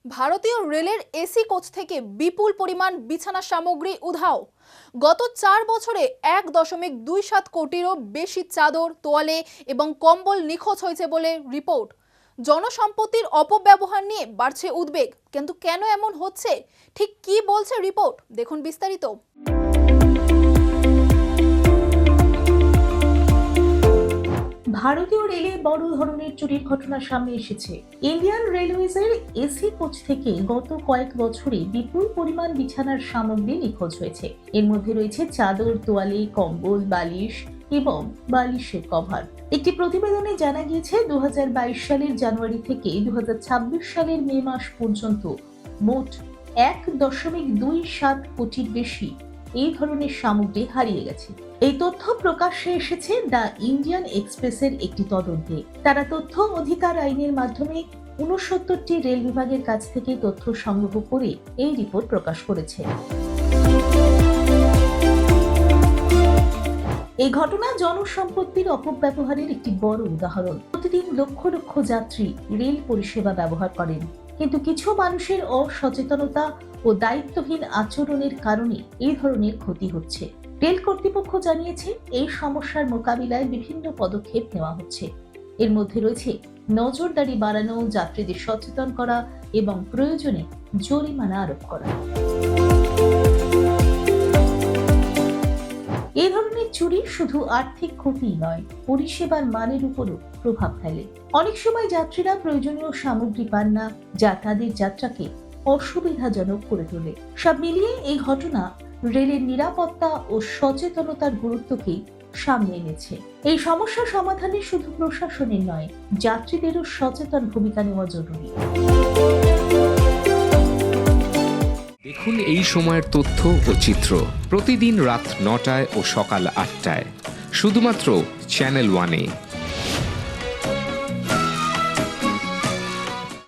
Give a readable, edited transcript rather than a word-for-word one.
ভারতীয় রেলের AC coach থেকে বিপুল পরিমাণ বিছানা সামগ্রী উধাও। গত 4 বছরে 1.27 কোটিরও বেশি চাদর, তোয়ালে এবং কম্বল নিখোঁজ হয়েছে বলে রিপোর্ট। জনসম্পত্তির অপব্যবহার নিয়ে বাড়ছে উদ্বেগ, কিন্তু কেন এমন হচ্ছে, ঠিক কি বলছে রিপোর্ট, দেখুন বিস্তারিত। ভারতীয় রেলে বড় ধরনের চুরির ঘটনা সামনে এসেছে। ইন্ডিয়ান রেলওয়েজের এসি কোচ থেকে গত কয়েক বছরে বিপুল পরিমাণ বিছানার সামগ্রী নিখোঁজ হয়েছে। এর মধ্যে রয়েছে চাদর, তোয়ালে, কম্বল, বালিশ এবং বালিশের কভার। একটি প্রতিবেদনে জানা গিয়েছে 2022 সালের জানুয়ারি থেকে 2026 সালের মে মাস পর্যন্ত মোট 1.27 কোটির বেশি এই ধরনের সামগ্রী হারিয়ে গেছে। এই তথ্য প্রকাশ্যে এসেছে দ্য ইন্ডিয়ান এক্সপ্রেসের একটি তদন্তে। তারা তথ্য অধিকার আইনের মাধ্যমে 69টি রেল বিভাগের কাছ থেকে তথ্য সংগ্রহ করে এই রিপোর্ট প্রকাশ করেছে। এই ঘটনা জনসম্পত্তির অপব্যবহারের একটি বড় উদাহরণ। প্রতিদিন লক্ষ লক্ষ যাত্রী রেল পরিষেবা ব্যবহার করেন, কিন্তু কিছু মানুষের অসচেতনতা ও দায়িত্বহীন আচরণের কারণে এই ধরনের ক্ষতি হচ্ছে। রেল কর্তৃপক্ষ জানিয়েছে, এই সমস্যার মোকাবিলায় বিভিন্ন পদক্ষেপ নেওয়া হচ্ছে। এর মধ্যে রয়েছে নজরদারি বাড়ানো, যাত্রীদের সচেতন করা এবং প্রয়োজনে জরিমানা আরোপ করা। এই ধরনের চুরি শুধু আর্থিক ক্ষতি নয়, পরিষেবার মানের উপরও প্রভাব ফেলে। অনেক সময় যাত্রীরা প্রয়োজনীয় সামগ্রী পান না, যা তাদের যাত্রাকে অসুবিধাজনক করে তোলে। সব মিলিয়ে এই ঘটনা রেলের নিরাপত্তা ও সচেতনতার গুরুত্বকে সামনে এনেছে। এই সমস্যা সমাধানে শুধু প্রশাসনের নয়, যাত্রীদেরও সচেতন ভূমিকা নেওয়া জরুরি। দেখুন এই সময়ের তথ্য ও চিত্র প্রতিদিন রাত 9টায় ও সকাল 8টায় শুধুমাত্র চ্যানেল 1-এ।